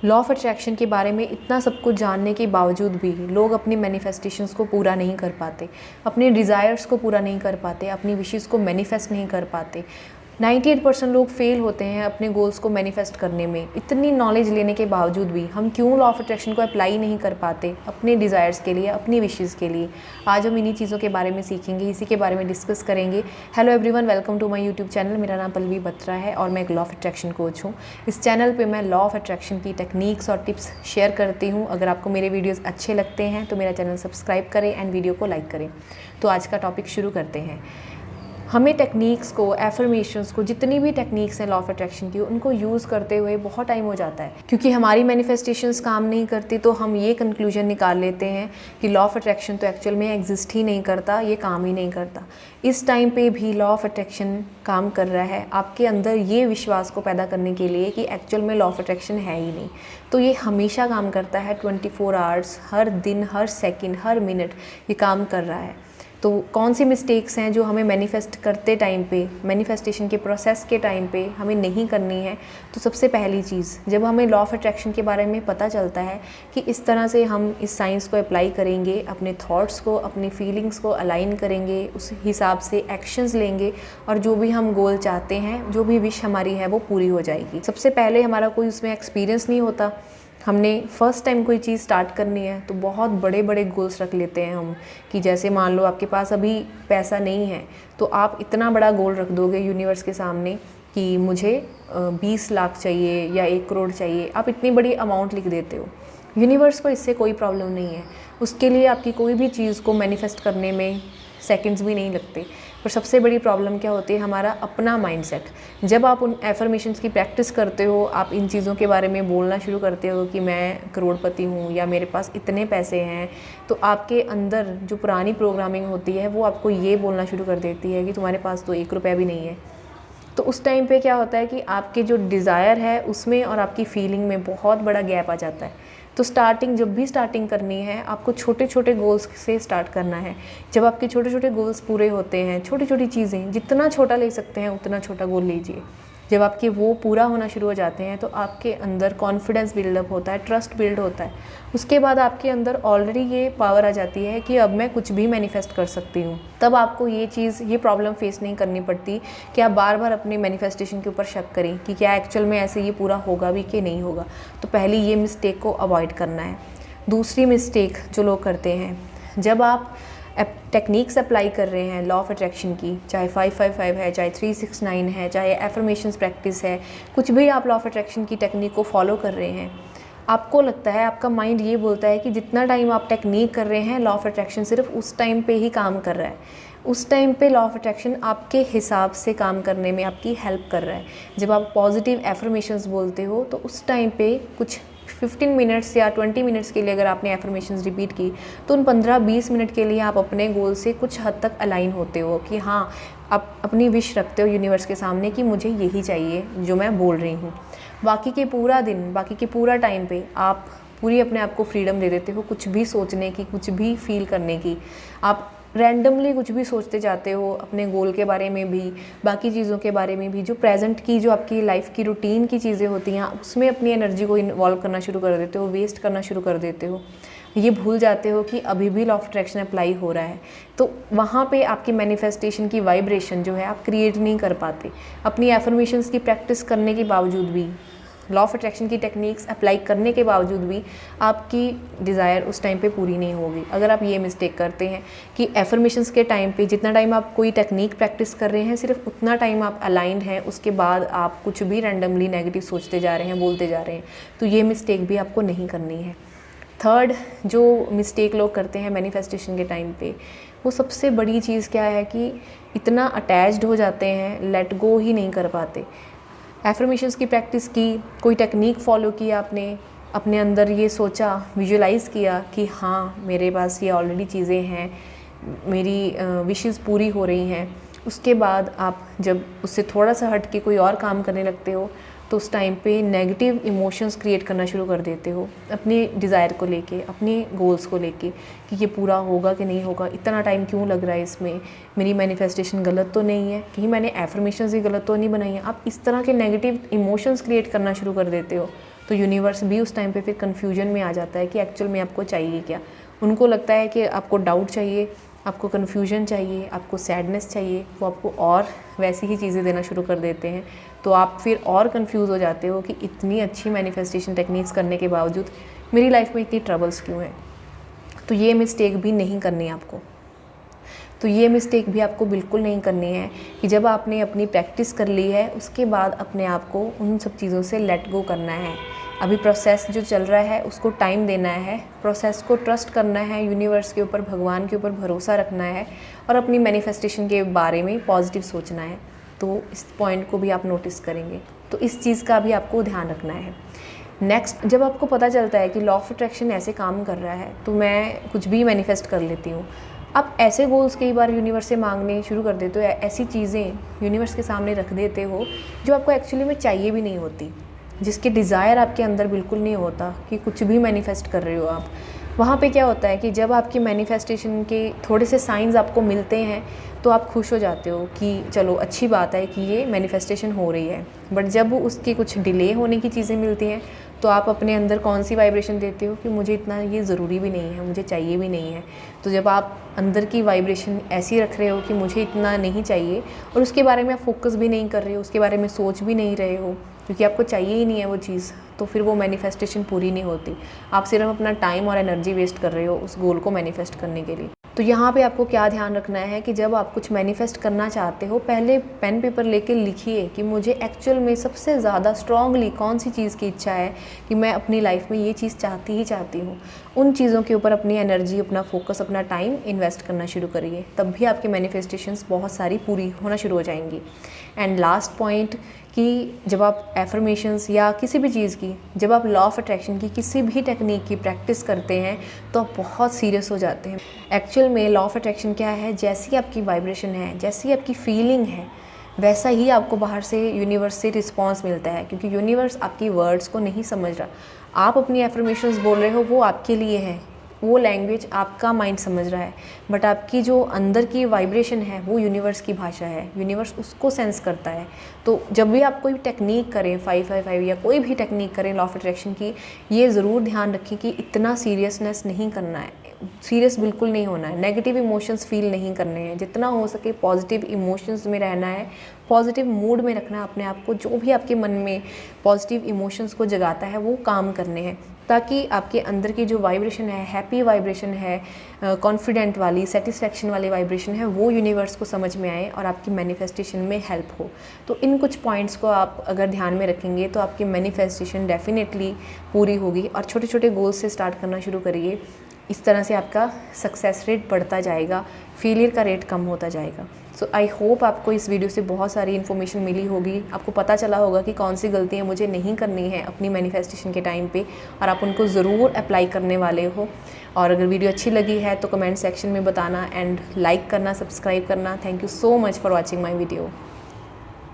Law of attraction के बारे में इतना सब कुछ जानने के बावजूद भी लोग अपनी मैनिफेस्टेशंस को पूरा नहीं कर पाते, अपने डिज़ायर्स को पूरा नहीं कर पाते, अपनी विशेस को मैनिफेस्ट नहीं कर पाते। 98% लोग फेल होते हैं अपने गोल्स को मैनिफेस्ट करने में। इतनी नॉलेज लेने के बावजूद भी हम क्यों लॉ ऑफ अट्रैक्शन को अप्लाई नहीं कर पाते अपने डिज़ायर्स के लिए, अपनी विशेस के लिए? आज हम इन्हीं चीज़ों के बारे में सीखेंगे, इसी के बारे में डिस्कस करेंगे। Hello everyone, welcome to my YouTube channel. मेरा नाम पल्लवी बत्रा है और मैं एक लॉ ऑफ अट्रैक्शन कोच हूँ। इस चैनल पे मैं लॉ ऑफ अट्रैक्शन की टेक्निक्स और टिप्स शेयर करती हूँ। अगर आपको मेरे वीडियोज़ अच्छे लगते हैं तो मेरा चैनल सब्सक्राइब करें एंड वीडियो को लाइक करें। तो आज का टॉपिक शुरू करते हैं। हमें टेक्निक्स को, एफर्मेशंस को, जितनी भी टेक्निक्स हैं लॉ ऑफ अट्रैक्शन की, उनको यूज़ करते हुए बहुत टाइम हो जाता है। क्योंकि हमारी मैनिफेस्टेशंस काम नहीं करती तो हम ये कंक्लूजन निकाल लेते हैं कि लॉ ऑफ अट्रैक्शन तो एक्चुअल में एग्जिस्ट ही नहीं करता, ये काम ही नहीं करता। इस टाइम पे भी लॉ ऑफ अट्रैक्शन काम कर रहा है आपके अंदर ये विश्वास को पैदा करने के लिए कि एक्चुअल में लॉ ऑफ अट्रैक्शन है ही नहीं। तो ये हमेशा काम करता है, 24 आवर्स, हर दिन, हर सेकेंड, हर मिनट ये काम कर रहा है। तो कौन सी मिस्टेक्स हैं जो हमें मैनिफेस्ट करते टाइम पे, मैनिफेस्टेशन के प्रोसेस के टाइम पे हमें नहीं करनी है? तो सबसे पहली चीज़, जब हमें लॉ ऑफ अट्रैक्शन के बारे में पता चलता है कि इस तरह से हम इस साइंस को अप्लाई करेंगे, अपने थॉट्स को, अपनी फीलिंग्स को अलाइन करेंगे, उस हिसाब से एक्शंस लेंगे और जो भी हम गोल चाहते हैं, जो भी विश हमारी है वो पूरी हो जाएगी। सबसे पहले हमारा कोई उसमें एक्सपीरियंस नहीं होता, हमने फर्स्ट टाइम कोई चीज़ स्टार्ट करनी है तो बहुत बड़े बड़े गोल्स रख लेते हैं हम। कि जैसे मान लो आपके पास अभी पैसा नहीं है तो आप इतना बड़ा गोल रख दोगे यूनिवर्स के सामने कि मुझे 20 लाख चाहिए या 1 करोड़ चाहिए। आप इतनी बड़ी अमाउंट लिख देते हो। यूनिवर्स को इससे कोई प्रॉब्लम नहीं है, उसके लिए आपकी कोई भी चीज़ को मैनिफेस्ट करने में सेकंड्स भी नहीं लगते। पर सबसे बड़ी प्रॉब्लम क्या होती है? हमारा अपना माइंडसेट। जब आप उन एफर्मेशंस की प्रैक्टिस करते हो, आप इन चीज़ों के बारे में बोलना शुरू करते हो कि मैं करोड़पति हूँ या मेरे पास इतने पैसे हैं, तो आपके अंदर जो पुरानी प्रोग्रामिंग होती है वो आपको ये बोलना शुरू कर देती है कि तुम्हारे पास तो 1 रुपया भी नहीं है। तो उस टाइम पे क्या होता है कि आपके जो डिज़ायर है उसमें और आपकी फीलिंग में बहुत बड़ा गैप आ जाता है। तो जब भी स्टार्टिंग करनी है, आपको छोटे छोटे गोल्स से स्टार्ट करना है। जब आपके छोटे छोटे गोल्स पूरे होते हैं, छोटी छोटी चीज़ें, जितना छोटा ले सकते हैं उतना छोटा गोल लीजिए। जब आपके वो पूरा होना शुरू हो जाते हैं तो आपके अंदर कॉन्फिडेंस बिल्डअप होता है, ट्रस्ट बिल्ड होता है। उसके बाद आपके अंदर ऑलरेडी ये पावर आ जाती है कि अब मैं कुछ भी मैनिफेस्ट कर सकती हूँ। तब आपको ये प्रॉब्लम फेस नहीं करनी पड़ती कि आप बार बार अपने मैनिफेस्टेशन के ऊपर शक करें कि क्या एक्चुअल में ऐसे ये पूरा होगा भी कि नहीं होगा। तो पहली ये मिस्टेक को अवॉइड करना है। दूसरी मिस्टेक जो लोग करते हैं, जब आप टेक्निक्स अप्लाई कर रहे हैं लॉ ऑफ अट्रैक्शन की, चाहे 555 है, चाहे 369 है, चाहे एफर्मेशंस प्रैक्टिस है, कुछ भी आप लॉ ऑफ अट्रैक्शन की टेक्निक को फॉलो कर रहे हैं, आपको लगता है, आपका माइंड ये बोलता है कि जितना टाइम आप टेक्निक कर रहे हैं लॉ ऑफ अट्रैक्शन सिर्फ उस टाइम पे ही काम कर रहा है। उस टाइम पे लॉ ऑफ अट्रैक्शन आपके हिसाब से काम करने में आपकी हेल्प कर रहा है। जब आप पॉजिटिव एफर्मेशंस बोलते हो तो उस टाइम पे कुछ 15 मिनट्स या 20 मिनट्स के लिए अगर आपने एफर्मेशंस रिपीट की तो उन 15-20 मिनट के लिए आप अपने गोल से कुछ हद तक अलाइन होते हो कि हाँ, आप अपनी विश रखते हो यूनिवर्स के सामने कि मुझे यही चाहिए जो मैं बोल रही हूँ। बाकी के पूरा दिन, बाकी के पूरा टाइम पे आप पूरी अपने आप को फ्रीडम दे देते हो कुछ भी सोचने की, कुछ भी फील करने की। आप रैंडमली कुछ भी सोचते जाते हो अपने गोल के बारे में भी, बाकी चीज़ों के बारे में भी। जो प्रेजेंट की, जो आपकी लाइफ की रूटीन की चीज़ें होती हैं, उसमें अपनी एनर्जी को इन्वॉल्व करना शुरू कर देते हो, वेस्ट करना शुरू कर देते हो। ये भूल जाते हो कि अभी भी लॉ ऑफ अट्रैक्शन अप्लाई हो रहा है। तो वहाँ पे आपकी मैनिफेस्टेशन की वाइब्रेशन जो है आप क्रिएट नहीं कर पाते। अपनी एफर्मेशंस की प्रैक्टिस करने के बावजूद भी, लॉ ऑफ अट्रैक्शन की टेक्निक्स अप्लाई करने के बावजूद भी आपकी डिज़ायर उस टाइम पे पूरी नहीं होगी। अगर आप ये मिस्टेक करते हैं कि एफर्मेशंस के टाइम पे जितना टाइम आप कोई टेक्निक प्रैक्टिस कर रहे हैं सिर्फ उतना टाइम आप अलाइंड हैं, उसके बाद आप कुछ भी रैंडमली नेगेटिव सोचते जा रहे हैं, बोलते जा रहे हैं, तो ये मिस्टेक भी आपको नहीं करनी है। थर्ड जो मिस्टेक लोग करते हैं मैनिफेस्टेशन के टाइम पे, वो सबसे बड़ी चीज़ क्या है कि इतना अटैच्ड हो जाते हैं, लेट गो ही नहीं कर पाते। एफर्मेशंस की प्रैक्टिस की, कोई टेक्निक फॉलो की आपने, अपने अंदर ये सोचा, विजुलाइज़ किया कि हाँ मेरे पास ये ऑलरेडी चीज़ें हैं, मेरी विशेस पूरी हो रही हैं। उसके बाद आप जब उससे थोड़ा सा हट के कोई और काम करने लगते हो तो उस टाइम पे नेगेटिव इमोशंस क्रिएट करना शुरू कर देते हो अपने डिज़ायर को लेके, अपने गोल्स को लेके कि ये पूरा होगा कि नहीं होगा, इतना टाइम क्यों लग रहा है इसमें, मेरी मैनिफेस्टेशन गलत तो नहीं है, कहीं मैंने एफर्मेशंस ही गलत तो नहीं बनाई है। आप इस तरह के नेगेटिव इमोशंस क्रिएट करना शुरू कर देते हो तो यूनिवर्स भी उस टाइम पे फिर कन्फ्यूजन में आ जाता है कि एक्चुअल में आपको चाहिए क्या। उनको लगता है कि आपको डाउट चाहिए, आपको कन्फ्यूजन चाहिए, आपको सैडनेस चाहिए, वो आपको और वैसी ही चीज़ें देना शुरू कर देते हैं। तो आप फिर और कंफ्यूज हो जाते हो कि इतनी अच्छी मैनिफेस्टेशन टेक्निक्स करने के बावजूद मेरी लाइफ में इतनी ट्रबल्स क्यों हैं। तो ये मिस्टेक भी नहीं करनी है आपको। तो ये मिस्टेक भी आपको बिल्कुल नहीं करनी है कि जब आपने अपनी प्रैक्टिस कर ली है उसके बाद अपने आप को उन सब चीज़ों से लेट गो करना है। अभी प्रोसेस जो चल रहा है उसको टाइम देना है, प्रोसेस को ट्रस्ट करना है, यूनिवर्स के ऊपर, भगवान के ऊपर भरोसा रखना है और अपनी मैनिफेस्टेशन के बारे में पॉजिटिव सोचना है। तो इस पॉइंट को भी आप नोटिस करेंगे, तो इस चीज़ का भी आपको ध्यान रखना है। नेक्स्ट, जब आपको पता चलता है कि लॉ ऑफ अट्रैक्शन ऐसे काम कर रहा है तो मैं कुछ भी मैनिफेस्ट कर लेती हूँ, आप ऐसे गोल्स कई बार यूनिवर्स से मांगने शुरू कर देते हो, ऐसी चीज़ें यूनिवर्स के सामने रख देते हो जो आपको एक्चुअली में चाहिए भी नहीं होती, जिसके डिज़ायर आपके अंदर बिल्कुल नहीं होता कि कुछ भी मैनिफेस्ट कर रहे हो आप। वहाँ पे क्या होता है कि जब आपकी मैनिफेस्टेशन के थोड़े से साइंस आपको मिलते हैं तो आप खुश हो जाते हो कि चलो अच्छी बात है कि ये मैनिफेस्टेशन हो रही है। बट जब उसकी कुछ डिले होने की चीज़ें मिलती हैं तो आप अपने अंदर कौन सी वाइब्रेशन देते हो कि मुझे इतना ये ज़रूरी भी नहीं है, मुझे चाहिए भी नहीं है। तो जब आप अंदर की वाइब्रेशन ऐसी रख रहे हो कि मुझे इतना नहीं चाहिए और उसके बारे में आप फोकस भी नहीं कर रहे हो, उसके बारे में सोच भी नहीं रहे हो क्योंकि आपको चाहिए ही नहीं है वो चीज़, तो फिर वो मैनिफेस्टेशन पूरी नहीं होती। आप सिर्फ अपना टाइम और एनर्जी वेस्ट कर रहे हो उस गोल को मैनिफेस्ट करने के लिए। तो यहाँ पे आपको क्या ध्यान रखना है कि जब आप कुछ मैनिफेस्ट करना चाहते हो, पहले पेन पेपर लेके लिखिए कि मुझे एक्चुअल में सबसे ज़्यादा स्ट्रांगली कौन सी चीज़ की इच्छा है कि मैं अपनी लाइफ में ये चीज़ चाहती ही चाहती हूँ। उन चीज़ों के ऊपर अपनी एनर्जी, अपना फोकस, अपना टाइम इन्वेस्ट करना शुरू करिए, तब भी आपके मैनिफेस्टेशंस बहुत सारी पूरी होना शुरू हो जाएंगी। एंड लास्ट पॉइंट कि जब आप एफर्मेशंस या किसी भी चीज़ की, जब आप लॉ ऑफ अट्रैक्शन की किसी भी टेक्निक की प्रैक्टिस करते हैं तो आप बहुत सीरियस हो जाते हैं। एक्चुअल में लॉ ऑफ अट्रैक्शन क्या है, जैसी आपकी वाइब्रेशन है, जैसी आपकी फीलिंग है, वैसा ही आपको बाहर से यूनिवर्स से रिस्पॉन्स मिलता है, क्योंकि यूनिवर्स आपकी वर्ड्स को नहीं समझ रहा। आप अपनी एफर्मेशंस बोल रहे हो, वो आपके लिए है, वो लैंग्वेज आपका माइंड समझ रहा है, बट आपकी जो अंदर की वाइब्रेशन है वो यूनिवर्स की भाषा है, यूनिवर्स उसको सेंस करता है। तो जब भी आप कोई टेक्निक करें, 555 या कोई भी टेक्निक करें लॉ ऑफ अट्रैक्शन की, ये ज़रूर ध्यान रखें कि इतना सीरियसनेस नहीं करना है, सीरियस बिल्कुल नहीं होना है, नेगेटिव इमोशंस फील नहीं करने हैं, जितना हो सके पॉजिटिव इमोशंस में रहना है, पॉजिटिव मूड में रखना है अपने आप को। जो भी आपके मन में पॉजिटिव इमोशंस को जगाता है वो काम करने हैं, ताकि आपके अंदर की जो वाइब्रेशन है, हैप्पी वाइब्रेशन है, कॉन्फिडेंट वाली, सेटिस्फैक्शन वाली वाइब्रेशन है, वो यूनिवर्स को समझ में आए और आपकी मैनिफेस्टेशन में हेल्प हो। तो इन कुछ पॉइंट्स को आप अगर ध्यान में रखेंगे तो आपकी मैनिफेस्टेशन डेफिनेटली पूरी होगी। और छोटे छोटे गोल्स से स्टार्ट करना शुरू करिए, इस तरह से आपका सक्सेस रेट बढ़ता जाएगा, फेलियर का रेट कम होता जाएगा। सो आई होप आपको इस वीडियो से बहुत सारी इन्फॉर्मेशन मिली होगी, आपको पता चला होगा कि कौन सी गलतियाँ मुझे नहीं करनी है अपनी मैनिफेस्टेशन के टाइम पे, और आप उनको ज़रूर अप्लाई करने वाले हो। और अगर वीडियो अच्छी लगी है तो कमेंट सेक्शन में बताना, एंड लाइक करना, सब्सक्राइब करना। Thank you so much for watching my video.